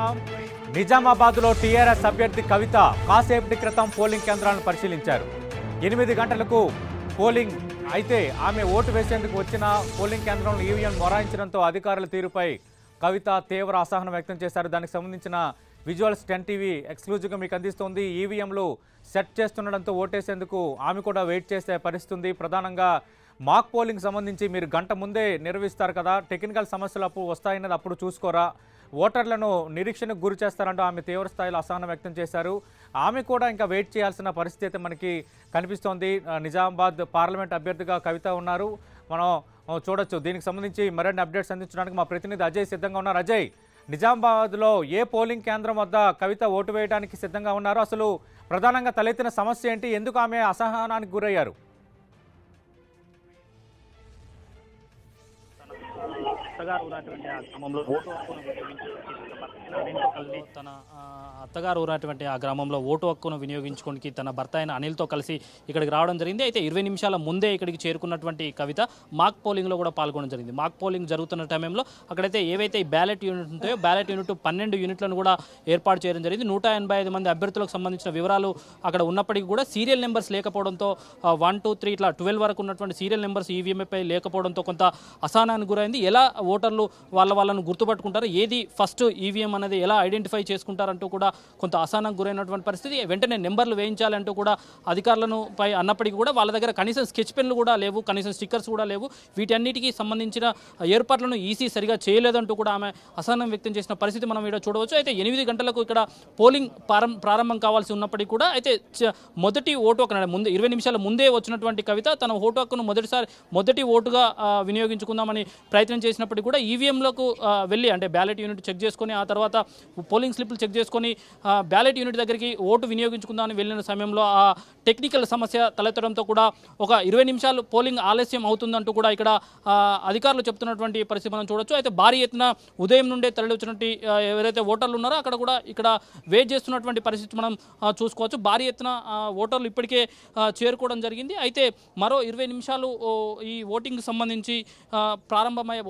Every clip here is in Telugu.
చూస్తున్నాం. నిజామాబాద్లో టీఆర్ఎస్ అభ్యర్థి కవిత కాసేపటి క్రితం పోలింగ్ కేంద్రాలను పరిశీలించారు. 8 గంటలకు పోలింగ్ అయితే ఆమె ఓటు వేసేందుకు వచ్చిన పోలింగ్ కేంద్రంలో ఈవీఎం మొరాయించడంతో అధికారుల తీరుపై కవిత తీవ్ర అసహనం వ్యక్తం చేశారు. దానికి సంబంధించిన విజువల్స్ 10 టీవీ ఎక్స్క్లూజివ్గా మీకు అందిస్తోంది. ఈవీఎంలు సెట్ చేస్తుండడంతో ఓటేసేందుకు ఆమె కూడా వెయిట్ చేసే పరిస్థితి. ప్రధానంగా మాక్ పోలింగ్ సంబంధించి మీరు గంట ముందే నిర్వహిస్తారు కదా, టెక్నికల్ సమస్యలు అప్పుడు వస్తాయన్నది అప్పుడు చూసుకోరా, ఓటర్లను నిరీక్షణకు గురి చేస్తారంటూ ఆమె తీవ్ర స్థాయిలో అసహనం వ్యక్తం చేశారు. ఆమె కూడా ఇంకా వెయిట్ చేయాల్సిన పరిస్థితి అయితే మనకి కనిపిస్తోంది. నిజామాబాద్ పార్లమెంట్ అభ్యర్థిగా కవిత ఉన్నారు, మనం చూడొచ్చు. దీనికి సంబంధించి మరిన్ని అప్డేట్స్ అందించడానికి మా ప్రతినిధి అజయ్ సిద్ధంగా ఉన్నారు. అజయ్, నిజామాబాద్లో ఏ పోలింగ్ కేంద్రం వద్ద కవిత ఓటు వేయడానికి సిద్ధంగా ఉన్నారు? అసలు ప్రధానంగా తలెత్తిన సమస్య ఏంటి? ఎందుకు ఆమె అసహనానికి గురయ్యారు? తన అత్తగారు ఊరినటువంటి ఆ గ్రామంలో ఓటు హక్కును వినియోగించుకోవడానికి తన భర్త అయిన అనిల్తో కలిసి ఇక్కడికి రావడం జరిగింది. అయితే 20 నిమిషాల ముందే ఇక్కడికి చేరుకున్నటువంటి కవిత మాక్ పోలింగ్లో కూడా పాల్గొనడం జరిగింది. మాక్ పోలింగ్ జరుగుతున్న టైంలో అక్కడైతే ఏవైతే ఈ బ్యాలెట్ యూనిట్ ఉంటాయో బ్యాలెట్ యూనిట్ 12 యూనిట్లను కూడా ఏర్పాటు చేయడం జరిగింది. 185 మంది అభ్యర్థులకు సంబంధించిన వివరాలు అక్కడ ఉన్నప్పటికీ కూడా సీరియల్ నెంబర్స్ లేకపోవడంతో 1, 2, 3 ఇట్లా 12 వరకు ఉన్నటువంటి సీరియల్ నెంబర్స్ ఈవీఎంపై లేకపోవడంతో కొంత అసహనానికి గురైంది. ఎలా ఓటర్లు వాళ్ళను గుర్తుపట్టుకుంటారు, ఏది ఫస్ట్ ఈవీఎం అనేది ఎలా ఐడెంటిఫై చేసుకుంటారంటూ కూడా కొంత అసహనానికి గురైనటువంటి పరిస్థితి. వెంటనే నెంబర్లు వేయించాలంటూ కూడా అధికారులను పై అన్నప్పటికీ కూడా వాళ్ళ దగ్గర కనీసం స్కెచ్ పెన్లు కూడా లేవు, కనీసం స్టిక్కర్స్ కూడా లేవు. వీటన్నిటికీ సంబంధించిన ఏర్పాట్లను ఈసీ సరిగా చేయలేదంటూ కూడా ఆమె అసహనం వ్యక్తం చేసిన పరిస్థితి మనం ఇక్కడ చూడవచ్చు. అయితే 8 గంటలకు ఇక్కడ పోలింగ్ ప్రారంభం కావాల్సి ఉన్నప్పటికీ కూడా అయితే మొదటి ఓటు హక్కు ముందు 20 నిమిషాల ముందే వచ్చినటువంటి కవిత తన ఓటు హక్కును మొదటి ఓటుగా వినియోగించుకుందామని ప్రయత్నం చేసినప్పటికీ కూడా ఈవీఎంలకు వెళ్ళి అంటే బ్యాలెట్ యూనిట్ చెక్ చేసుకొని ఆ తర్వాత పోలింగ్ స్లిప్లు చెక్ చేసుకొని బ్యాలెట్ యూనిట్ దగ్గరికి ఓటు వినియోగించుకుందామని వెళ్ళిన సమయంలో ఆ టెక్నికల్ సమస్య తలెత్తడంతో కూడా ఒక 20 నిమిషాలు పోలింగ్ ఆలస్యం అవుతుందంటూ కూడా ఇక్కడ అధికారులు చెప్తున్నటువంటి పరిస్థితి మనం చూడొచ్చు. అయితే భారీ ఎత్తున ఉదయం నుండే తరలి వచ్చినటువంటి ఎవరైతే ఓటర్లు ఉన్నారో అక్కడ కూడా ఇక్కడ వెయిట్ చేస్తున్నటువంటి పరిస్థితి మనం చూసుకోవచ్చు. భారీ ఎత్తున ఓటర్లు ఇప్పటికే చేరుకోవడం జరిగింది. అయితే మరో 20 నిమిషాలు ఈ ఓటింగ్ సంబంధించి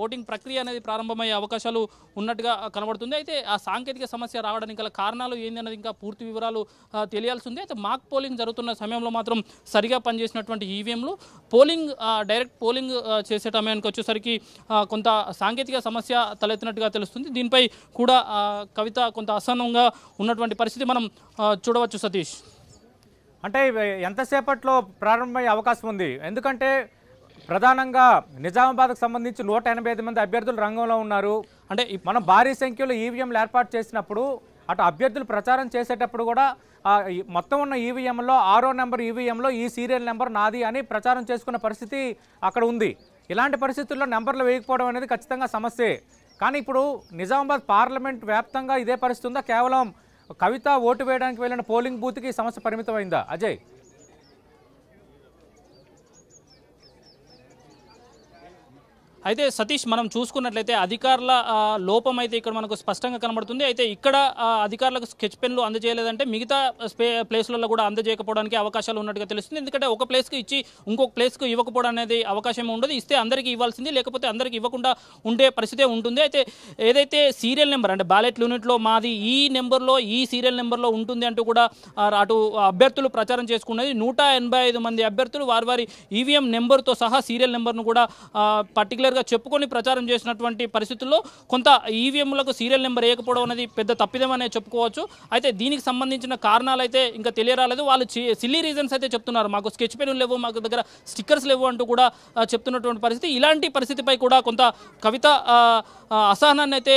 ఓటింగ్ ప్రక్రియ అనేది ప్రారంభమయ్యే అవకాశాలు ఉన్నట్టుగా కనబడుతుంది. అయితే ఆ సాంకేతిక సమస్య రావడానికి గల కారణాలు ఏందన్నది ఇంకా పూర్తి వివరాలు తెలియాల్సి ఉంది. అయితే మాక్ పోలింగ్ జరుగుతున్న సమయంలో మాత్రం సరిగా పనిచేసినటువంటి ఈవీఎంలు డైరెక్ట్ పోలింగ్ చేసే సమయానికి వచ్చేసరికి కొంత సాంకేతిక సమస్య తలెత్తినట్టుగా తెలుస్తుంది. దీనిపై కూడా కవిత కొంత అసహనంగా ఉన్నటువంటి పరిస్థితి మనం చూడవచ్చు. సతీష్, అంటే ఎంతసేపట్లో ప్రారంభమయ్యే అవకాశం ఉంది? ఎందుకంటే ప్రధానంగా నిజామాబాద్కు సంబంధించి 185 మంది అభ్యర్థులు రంగంలో ఉన్నారు. అంటే మనం భారీ సంఖ్యలో ఈవీఎంలు ఏర్పాటు చేసినప్పుడు అటు అభ్యర్థులు ప్రచారం చేసేటప్పుడు కూడా మొత్తం ఉన్న ఈవీఎంలో 6వ నెంబర్ ఈవీఎంలో ఈ సీరియల్ నెంబర్ నాది అని ప్రచారం చేసుకున్న పరిస్థితి అక్కడ ఉంది. ఇలాంటి పరిస్థితుల్లో నెంబర్లు వేయకపోవడం అనేది ఖచ్చితంగా సమస్యే. కానీ ఇప్పుడు నిజామాబాద్ పార్లమెంట్ వ్యాప్తంగా ఇదే పరిస్థితి ఉందా? కేవలం కవిత ఓటు వేయడానికి వెళ్ళిన పోలింగ్ బూత్కి సమస్య పరిమితమైందా? అజయ్, అయితే సతీష్, మనం చూసుకున్నట్లయితే అధికారుల లోపం అయితే ఇక్కడ మనకు స్పష్టంగా కనబడుతుంది. అయితే ఇక్కడ అధికారులకు స్కెచ్ పెన్లు అందజేయలేదంటే మిగతా ప్లేస్లలో కూడా అందజేయకపోవడానికి అవకాశాలు ఉన్నట్టుగా తెలుస్తుంది. ఎందుకంటే ఒక ప్లేస్కి ఇచ్చి ఇంకొక ప్లేస్కు ఇవ్వకపోవడం అనేది అవకాశం ఉండదు. ఇస్తే అందరికీ ఇవ్వాల్సింది, లేకపోతే అందరికీ ఇవ్వకుండా ఉండే పరిస్థితే ఉంటుంది. అయితే ఏదైతే సీరియల్ నెంబర్ అంటే బ్యాలెట్ యూనిట్లో మాది ఈ నెంబర్లో ఈ సీరియల్ నెంబర్లో ఉంటుంది అంటూ కూడా అటు అభ్యర్థులు ప్రచారం చేసుకున్నది. 185 మంది అభ్యర్థులు వారి ఈవీఎం నెంబర్తో సహా సీరియల్ నెంబర్ను కూడా పర్టికులర్ చెప్పుకొని ప్రచారం చేసినటువంటి పరిస్థితుల్లో కొంత ఈవీఎంలకు సీరియల్ నెంబర్ వేయకపోవడం అనేది పెద్ద తప్పిదమనే చెప్పుకోవచ్చు. అయితే దీనికి సంబంధించిన కారణాలు అయితే ఇంకా తెలియరాలేదు. వాళ్ళు సిల్లీ రీజన్స్ అయితే చెప్తున్నారు. మాకు స్కెచ్ పెన్లు లేవు, మాకు దగ్గర స్టిక్కర్స్ లేవు అంటూ కూడా చెప్తున్నటువంటి పరిస్థితి. ఇలాంటి పరిస్థితిపై కూడా కొంత కవిత అసహనాన్ని అయితే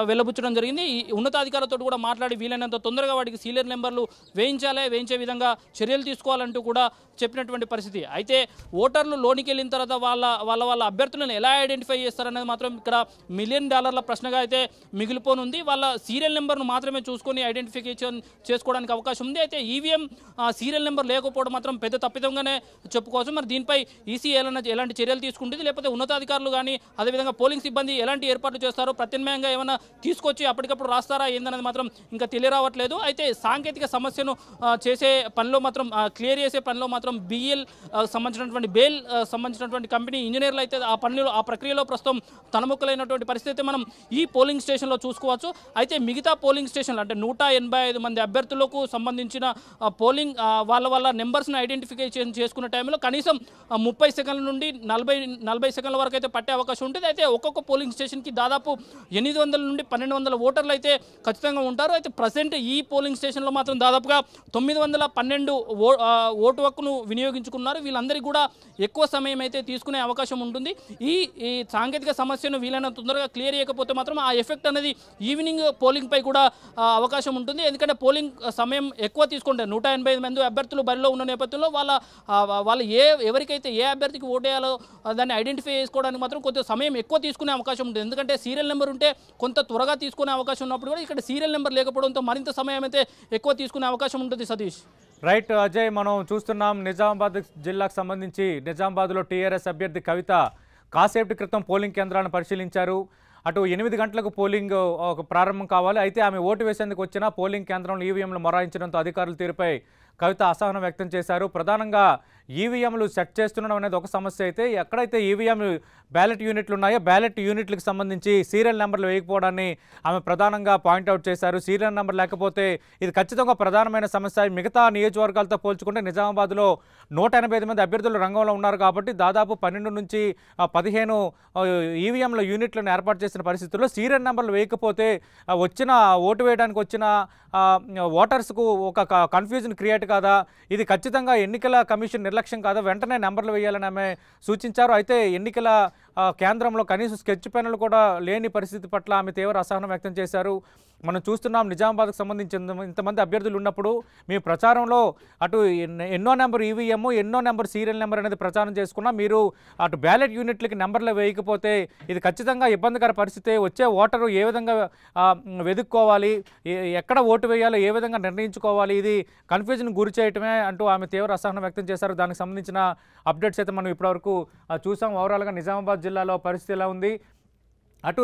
వెల్లబుచ్చడం జరిగింది. ఈ ఉన్నతాధికారులతో కూడా మాట్లాడి వీలైనంత తొందరగా వాటికి సీరియల్ నెంబర్లు వేయించే విధంగా చర్యలు తీసుకోవాలంటూ కూడా చెప్పినటువంటి పరిస్థితి. అయితే ఓటర్లు లోనికి వెళ్ళిన తర్వాత వాళ్ళ అభ్యర్థులను ఎలా ఐడెంటిఫై చేస్తారనేది మాత్రం ఇక్కడ $1 మిలియన్ ప్రశ్నగా అయితే మిగిలిపోనుంది. వాళ్ళ సీరియల్ నెంబర్ను మాత్రమే చూసుకొని ఐడెంటిఫికేషన్ చేసుకోవడానికి అవకాశం ఉంది. అయితే ఈవీఎం సీరియల్ నెంబర్ లేకపోవడం మాత్రం పెద్ద తప్పిదంగానే చెప్పుకోవచ్చు. మరి దీనిపై ఈసీ ఎలాంటి చర్యలు తీసుకుంటుంది, లేకపోతే ఉన్నతాధికారులు కానీ అదేవిధంగా పోలింగ్ సిబ్బంది ఎలాంటి ఏర్పాట్లు చేస్తారో, ప్రత్యామ్నాయంగా ఏమైనా తీసుకొచ్చి అప్పటికప్పుడు రాస్తారా ఏందనేది మాత్రం ఇంకా తెలియరావట్లేదు. అయితే సాంకేతిక సమస్యను చేసే పనిలో మాత్రం క్లియర్ చేసే పనిలో మాత్రం BEL సంబంధించినటువంటి సంబంధించినటువంటి కంపెనీ ఇంజనీర్లు అయితే ఆ పనిలో ఆ ప్రక్రియలో ప్రస్తుతం తలముక్కలైనటువంటి పరిస్థితి మనం ఈ పోలింగ్ స్టేషన్లో చూసుకోవచ్చు. అయితే మిగతా పోలింగ్ స్టేషన్లు అంటే 185 మంది అభ్యర్థులకు సంబంధించిన పోలింగ్ వాళ్ళ నెంబర్స్ని ఐడెంటిఫికేషన్ చేసుకున్న టైంలో కనీసం 30 సెకండ్ల నుండి 40 సెకండ్ల వరకు అయితే పట్టే అవకాశం ఉంటుంది. అయితే ఒక్కొక్క పోలింగ్ స్టేషన్కి దాదాపు 800 నుండి 1200 ఓటర్లు అయితే ఖచ్చితంగా ఉంటారు. అయితే ప్రజెంట్ ఈ పోలింగ్ స్టేషన్లో మాత్రం దాదాపుగా 912 ఓటు హక్కును వినియోగించుకున్నారు. వీళ్ళందరికీ కూడా ఎక్కువ సమయం అయితే తీసుకునే అవకాశం ఉంటుంది. ఈ సాంకేతిక సమస్యను వీలైనంత తొందరగా క్లియర్ చేయకపోతే మాత్రం ఆ ఎఫెక్ట్ అనేది ఈవినింగ్ పోలింగ్ పై కూడా అవకాశం ఉంటుంది. ఎందుకంటే పోలింగ్ సమయం ఎక్కువ తీసుకుంటే 185 మంది అభ్యర్థులు బరిలో ఉన్న నేపథ్యంలో వాళ్ళు ఎవరికైతే ఏ అభ్యర్థికి ఓటేయాలో దాన్ని ఐడెంటిఫై చేసుకోవడానికి మాత్రం కొంత సమయం ఎక్కువ తీసుకునే అవకాశం ఉంటుంది. ఎందుకంటే సీరియల్ నెంబర్ ఉంటే కొంత త్వరగా తీసుకునే అవకాశం ఉన్నప్పుడు కూడా ఇక్కడ సీరియల్ నెంబర్ లేకపోవడంతో మరింత సమయం అయితే ఎక్కువ తీసుకునే అవకాశం ఉంటుంది. సతీష్. రైట్ అజయ్, మనం చూస్తున్నాం నిజామాబాద్ జిల్లాకు సంబంధించి నిజామాబాద్లో టీఆర్ఎస్ అభ్యర్థి కవిత కాసేపటి క్రితం పోలింగ్ కేంద్రాలను పరిశీలించారు. అటు 8 గంటలకు పోలింగ్ ప్రారంభం కావాలి. అయితే ఆమె ఓటు వేసేందుకు వచ్చిన పోలింగ్ కేంద్రంలో ఈవీఎంలు మొరాయించడంతో అధికారుల తీరుపై కవిత అసహనం వ్యక్తం చేశారు. ప్రధానంగా ఈవీఎంలు సెట్ చేస్తుండడం అనేది ఒక సమస్య అయితే ఎక్కడైతే ఈవీఎం బ్యాలెట్ యూనిట్లు ఉన్నాయో బ్యాలెట్ యూనిట్లకు సంబంధించి సీరియల్ నెంబర్లు వేయకపోవడాన్ని ఆమె ప్రధానంగా పాయింట్అవుట్ చేశారు. సీరియల్ నెంబర్ లేకపోతే ఇది ఖచ్చితంగా ప్రధానమైన సమస్య. మిగతా నియోజకవర్గాలతో పోల్చుకుంటే నిజామాబాద్లో 185 మంది అభ్యర్థులు రంగంలో ఉన్నారు కాబట్టి దాదాపు 12 నుంచి 15 ఈవీఎంల యూనిట్లను ఏర్పాటు చేసిన పరిస్థితుల్లో సీరియల్ నెంబర్లు వేయకపోతే వచ్చిన ఓటు వేయడానికి వచ్చిన ఓటర్స్కు ఒక కన్ఫ్యూజన్ క్రియేట్ కాదా, ఇది ఖచ్చితంగా ఎన్నికల కమిషన్ నిర్లక్ష్యం కాదా, వెంటనే నెంబర్లు వేయాలని ఆమె సూచించారు. అయితే ఎన్నికల కేంద్రంలో కనీసం స్కెచ్ పెన్నులు కూడా లేని పరిస్థితి పట్ల ఆమె తీవ్ర అసహనం వ్యక్తం చేశారు. మనం చూస్తున్నాం నిజామాబాద్కు సంబంధించి ఇంతమంది అభ్యర్థులు ఉన్నప్పుడు మీ ప్రచారంలో అటు ఎన్నో నెంబర్ ఈవీఎం ఎన్నో నెంబర్ సీరియల్ నెంబర్ అనేది ప్రచారం చేసుకున్నా మీరు అటు బ్యాలెట్ యూనిట్లకి నెంబర్లు వేయకపోతే ఇది ఖచ్చితంగా ఇబ్బందికర పరిస్థితి. వచ్చే ఓటరు ఏ విధంగా వెతుక్కోవాలి, ఎక్కడ ఓటు వేయాలో ఏ విధంగా నిర్ణయించుకోవాలి, ఇది కన్ఫ్యూజన్ గురి చేయటమే అంటూ ఆమె తీవ్ర అసహనం వ్యక్తం చేశారు. దానికి సంబంధించిన అప్డేట్స్ అయితే మనం ఇప్పటివరకు చూసాం. ఓవరాల్గా నిజామాబాద్ జిల్లాలో పరిస్థితి ఎలా ఉంది, అటు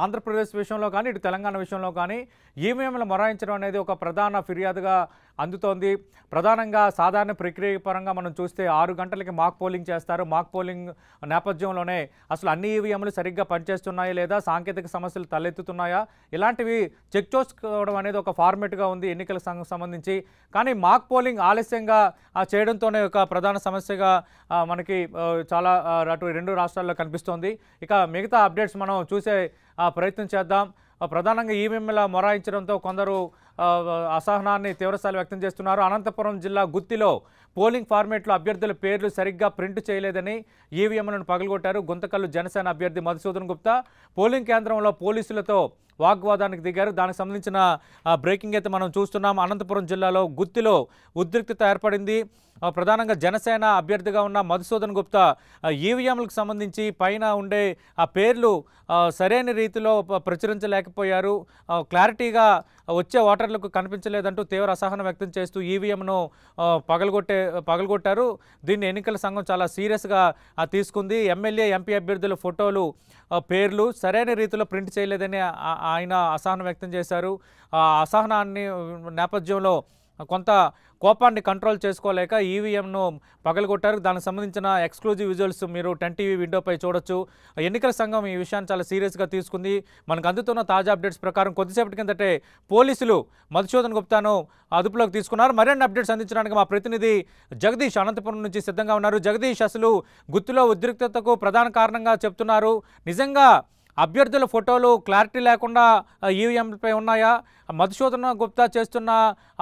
ఆంధ్రప్రదేశ్ విషయంలో కానీ ఇటు తెలంగాణ విషయంలో కానీ ఈవీఎంలు మొరాయించడం అనేది ఒక ప్రధాన ఫిర్యాదుగా అందుతోంది. ప్రధానంగా సాధారణ ప్రక్రియ పరంగా మనం చూస్తే 6 గంటలకి మాక్ పోలింగ్ చేస్తారు. మాక్ పోలింగ్ నేపథ్యంలోనే అసలు అన్ని ఈవీఎంలు సరిగ్గా పనిచేస్తున్నాయా లేదా, సాంకేతిక సమస్యలు తలెత్తుతున్నాయా, ఇలాంటివి చెక్ చేసుకోవడం అనేది ఒక ఫార్మేట్గా ఉంది ఎన్నికల సంబంధించి. కానీ మాక్ పోలింగ్ ఆలస్యంగా చేయడంతోనే ఒక ప్రధాన సమస్యగా మనకి చాలా అటు 2 రాష్ట్రాల్లో కనిపిస్తోంది. ఇక మిగతా అప్డేట్స్ మనం చూసే ప్రయత్నం చేద్దాం. ప్రధానంగా ఈవీఎంల మొరాయించడంతో కొందరు అసహనాన్ని తీవ్రస్థాయిలో వ్యక్తం చేస్తున్నారు. అనంతపురం జిల్లా గుత్తిలో పోలింగ్ ఫార్మేట్లో అభ్యర్థుల పేర్లు సరిగ్గా ప్రింట్ చేయలేదని ఈవీఎంలను పగలగొట్టారు. గుంతకల్లు జనసేన అభ్యర్థి మధుసూదన్ గుప్తా పోలింగ్ కేంద్రంలో పోలీసులతో వాగ్వాదానికి దిగారు. దానికి సంబంధించిన బ్రేకింగ్ అయితే మనం చూస్తున్నాం. అనంతపురం జిల్లాలో గుత్తిలో ఉద్రిక్తత ఏర్పడింది. ప్రధానంగా జనసేన అభ్యర్థిగా ఉన్న మధుసూదన్ గుప్తా ఈవీఎంలకు సంబంధించి పైన ఉండే ఆ పేర్లు సరైన రీతిలో ప్రచురించలేకపోయారు, క్లారిటీగా వచ్చే ఓటర్లకు కనిపించలేదంటూ తీవ్ర అసహనం వ్యక్తం చేస్తూ ఈవీఎంను పగలగొట్టారు. దీన్ని ఎన్నికల సంఘం చాలా సీరియస్గా తీసుకుంది. ఎమ్మెల్యే ఎంపీ అభ్యర్థుల ఫోటోలు పేర్లు సరైన రీతిలో ప్రింట్ చేయలేదని ఆయన అసహనం వ్యక్తం చేశారు. ఆ అసహనాన్ని నేపథ్యంలో కొంత కోపాన్ని కంట్రోల్ చేసుకోలేక ఈవీఎంను పగలగొట్టారు. దానికి సంబంధించిన ఎక్స్క్లూజివ్ విజువల్స్ మీరు 10 టీవీ విండోపై చూడొచ్చు. ఎన్నికల సంఘం ఈ విషయాన్ని చాలా సీరియస్గా తీసుకుంది. మనకు అందుతున్న తాజా అప్డేట్స్ ప్రకారం కొద్దిసేపటి కిందటే పోలీసులు మధుసూదన్ గుప్తాను అదుపులోకి తీసుకున్నారు. మరిన్ని అప్డేట్స్ అందించడానికి మా ప్రతినిధి జగదీష్ అనంతపురం నుంచి సిద్ధంగా ఉన్నారు. జగదీష్, అసలు గుత్తిలో ఉద్రిక్తతకు ప్రధాన కారణంగా చెప్తున్నారు. నిజంగా అభ్యర్థుల ఫోటోలు క్లారిటీ లేకుండా ఈవీఎంపై ఉన్నాయా? మధుసూదన్ గుప్తా చేస్తున్న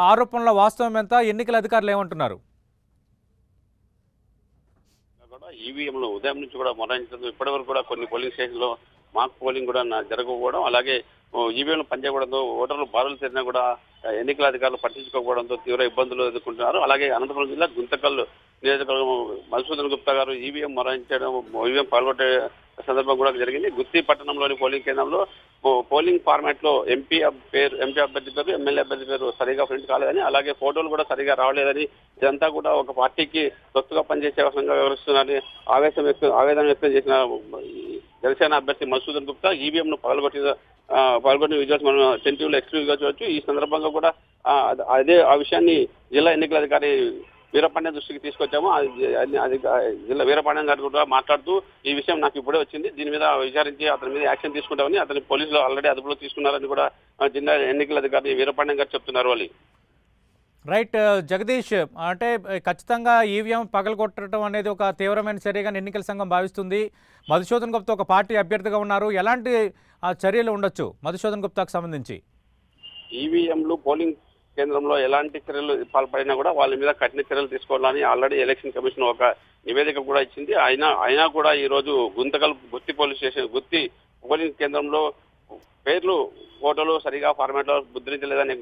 ఆరోపణల వాస్తవం ఎంత? ఎన్నికల అధికారులు ఏమంటున్నారు? ఈవీఎంలు ఉదయం నుంచి కూడా మొరాయించడం, ఇప్పటి వరకు కూడా కొన్ని పోలింగ్ స్టేషన్లో మాక్ పోలింగ్ కూడా జరగకపోవడం, అలాగే ఈవీఎంలు పనిచేయడంతో ఓటర్లు బారులు చేరినా కూడా ఎన్నికల అధికారులు పట్టించుకోకపోవడంతో తీవ్ర ఇబ్బందులు ఎదుర్కొంటున్నారు. అలాగే అనంతపురం జిల్లా గుంతకల్ నియోజకవర్గం మధుసూదన్ గుప్తా గారు ఈవీఎం మొరాయించడం, ఈవీఎం పాల్గొట్టే సందర్భం కూడా జరిగింది. గుత్తి పట్టణంలోని పోలింగ్ కేంద్రంలో పోలింగ్ ఫార్మాట్ లో ఎంపీ అభ్యర్థి పేరు, ఎమ్మెల్యే అభ్యర్థి పేరు సరిగా ప్రింట్ కాలేదని, అలాగే ఫోటోలు కూడా సరిగా రావలేదని, ఇదంతా కూడా ఒక పార్టీకి తొత్తుగా పనిచేసే అవసరంగా వివరిస్తున్నారని ఆవేదన వ్యక్తం చేసిన జనసేన అభ్యర్థి మధుసూదన్ గుప్తా ఈవీఎం ను పాల్గొని విజువల్స్ మనం 10 టీవీలో ఎక్స్క్లూజివ్ గా చూడొచ్చు. ఈ సందర్భంగా కూడా ఆ విషయాన్ని జిల్లా ఎన్నికల అధికారి వీరపాండ్యం దృష్టికి తీసుకొచ్చాము. అది జిల్లా వీరపాండ్యం గారు కూడా మాట్లాడుతూ ఈ విషయం నాకు ఇప్పుడే వచ్చింది, దీని మీద విచారించి అతని మీద యాక్షన్ తీసుకుంటామని, అతని పోలీసులు ఆల్రెడీ అదుపులో తీసుకున్నారని కూడా జిల్లా ఎన్నికల అధికారి వీరపాండ్యం గారు చెప్తున్నారు. వాళ్ళు రైట్ జగదీష్, అంటే ఖచ్చితంగా ఈవీఎం పగలగొట్టడం అనేది ఒక తీవ్రమైన చర్యగా ఎన్నికల సంఘం భావిస్తుంది. మధుసూదన్ గుప్తా ఒక పార్టీ అభ్యర్థిగా ఉన్నారు, ఎలాంటి చర్యలు ఉండొచ్చు మధుసూదన్ గుప్తాకు సంబంధించి? ఈవీఎంలు పోలింగ్ కేంద్రంలో ఎలాంటి చర్యలు పాల్పడినా కూడా వాళ్ళ మీద కఠిన చర్యలు తీసుకోవాలని ఆల్రెడీ ఎలక్షన్ కమిషన్ ఒక నివేదిక కూడా ఇచ్చింది. అయినా కూడా ఈ రోజు గుత్తి పోలీస్ స్టేషన్ గుత్తి పోలింగ్ కేంద్రంలో పేర్లు ఫోటోలు సరిగా ఫార్మాట్ లో ముద్రించలేదని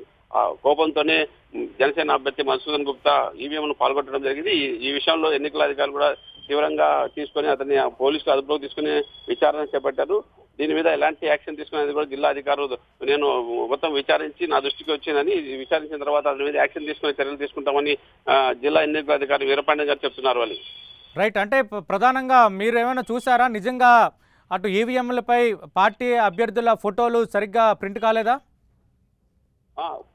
కోపంతోనే జనసేన అభ్యర్థి మధుసూదన్ గుప్తా ఈవీఎంను పాల్గొట్టడం జరిగింది. ఈ విషయంలో ఎన్నికల అధికారులు కూడా తీవ్రంగా తీసుకుని అతన్ని పోలీసులు అదుపులోకి తీసుకుని విచారణ చేపట్టారు. దీని మీద ఎలాంటి యాక్షన్ తీసుకునేది కూడా జిల్లా అధికారులు నేను మొత్తం విచారించి నా దృష్టికి వచ్చిందని, విచారించిన తర్వాత అతని మీద యాక్షన్ తీసుకునే చర్యలు తీసుకుంటామని జిల్లా ఎన్నికల అధికారి వీరపాండ్యం గారు చెప్తున్నారు. వాళ్ళు రైట్, అంటే ప్రధానంగా మీరు ఏమైనా చూసారా నిజంగా అటు ఈవీఎంలపై పార్టీ అభ్యర్థుల ఫోటోలు సరిగ్గా ప్రింట్ కాలేదా?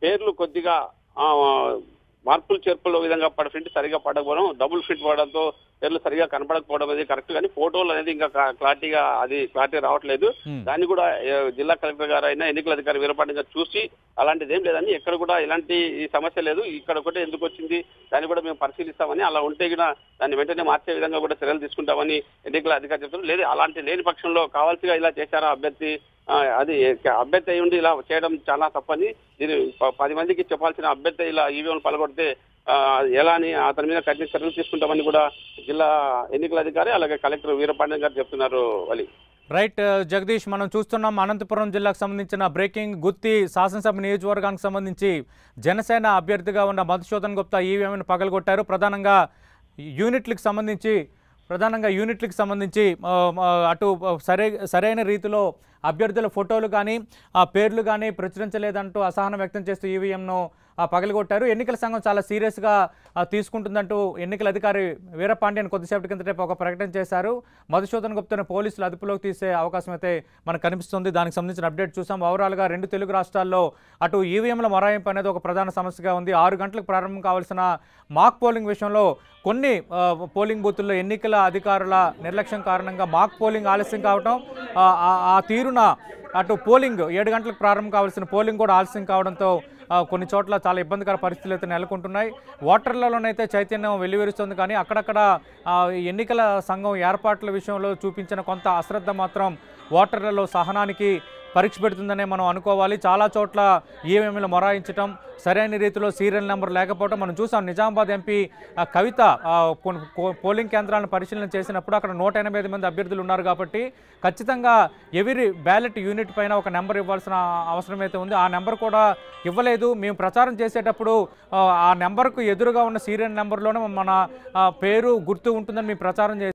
పేర్లు కొద్దిగా మార్పులు చేర్పుల విధంగా ప్రింట్ సరిగా పడకపోవడం, డబుల్ ప్రింట్ పడడంతో పేర్లు సరిగా కనపడకపోవడం అనేది కరెక్ట్, కానీ ఫోటోలు అనేది ఇంకా క్లారిటీ రావట్లేదు. దాన్ని కూడా జిల్లా కలెక్టర్ గారు అయినా ఎన్నికల అధికారి వీరపాండ్యం గారు చూసి అలాంటిది ఏం లేదని, ఎక్కడ కూడా ఇలాంటి ఈ సమస్య లేదు, ఇక్కడ ఒకటే ఎందుకు వచ్చింది దాన్ని కూడా మేము పరిశీలిస్తామని, అలా ఉంటే కూడా దాన్ని వెంటనే మార్చే విధంగా కూడా చర్యలు తీసుకుంటామని ఎన్నికల అధికారి చెప్తున్నారు. లేదు అలాంటి లేని పక్షంలో కావాల్సిగా ఇలా చేశారా అభ్యర్థి, అది అభ్యర్థి అయి ఉండి ఇలా చేయడం చాలా తప్పని, దీన్ని 10 మందికి చెప్పాల్సిన అభ్యర్థి ఇలా ఈవీఎంలు పాల్గొడితే ఎలా అని అతని మీద కఠిన చర్యలు తీసుకుంటామని కూడా జిల్లా ఎన్నికల అధికారి అలాగే కలెక్టర్ వీరపాండ్యం గారు చెప్తున్నారు. వలి రైట్ జగదీష్, మనం చూస్తున్నాం అనంతపురం జిల్లాకు సంబంధించిన బ్రేకింగ్. గుత్తి శాసనసభ నియోజకవర్గానికి సంబంధించి జనసేన అభ్యర్థిగా ఉన్న మధుసూదన్ గుప్తా ఈవీఎంను పగలగొట్టారు. ప్రధానంగా యూనిట్లకు సంబంధించి అటు సరైన రీతిలో అభ్యర్థుల ఫోటోలు కానీ పేర్లు కానీ ప్రచురించలేదంటూ అసహనం వ్యక్తం చేస్తూ ఈవీఎంను పగలగొట్టారు. ఎన్నికల సంఘం చాలా సీరియస్గా తీసుకుంటుందంటూ ఎన్నికల అధికారి వీరపాండ్యన్ కొద్దిసేపటి కిందటే ఒక ప్రకటన చేశారు. మధుసూదన్ గుప్తాను పోలీసులు అదుపులోకి తీసే అవకాశం అయితే మనకు కనిపిస్తుంది. దానికి సంబంధించిన అప్డేట్ చూసాం. ఓవరాల్గా 2 తెలుగు రాష్ట్రాల్లో అటు ఈవీఎంల మొరాయింపు అనేది ఒక ప్రధాన సమస్యగా ఉంది. 6 గంటలకు ప్రారంభం కావాల్సిన మాక్ పోలింగ్ విషయంలో కొన్ని పోలింగ్ బూతుల్లో ఎన్నికల అధికారుల నిర్లక్ష్యం కారణంగా మాక్ పోలింగ్ ఆలస్యం కావడం, ఆ తీరున అటు పోలింగ్ 7 గంటలకు ప్రారంభం కావాల్సిన పోలింగ్ కూడా ఆలస్యం కావడంతో కొన్ని చోట్ల చాలా ఇబ్బందికర పరిస్థితులు అయితే నెలకొంటున్నాయి. ఓటర్లలోనైతే చైతన్యం వెల్లివిరుస్తుంది, కానీ అక్కడక్కడ ఎన్నికల సంఘం ఏర్పాట్ల విషయంలో చూపించిన కొంత అశ్రద్ధ మాత్రం ఓటర్లలో సహనానికి పరీక్ష పెడుతుందనే మనం అనుకోవాలి. చాలా చోట్ల ఈవీఎంలు మొరాయించడం, సరైన రీతిలో సీరియల్ నెంబర్ లేకపోవడం మనం చూసాం. నిజామాబాద్ ఎంపీ కవిత పోలింగ్ కేంద్రాలను పరిశీలన చేసినప్పుడు అక్కడ 185 మంది అభ్యర్థులు ఉన్నారు కాబట్టి ఖచ్చితంగా ఎవరి బ్యాలెట్ యూనిట్ పైన ఒక నెంబర్ ఇవ్వాల్సిన అవసరం అయితే ఉంది. ఆ నెంబర్ కూడా ఇవ్వలేదు. మేము ప్రచారం చేసేటప్పుడు ఆ నెంబర్కు ఎదురుగా ఉన్న సీరియల్ నెంబర్లోనే మన పేరు గుర్తు ఉంటుందని మేము ప్రచారం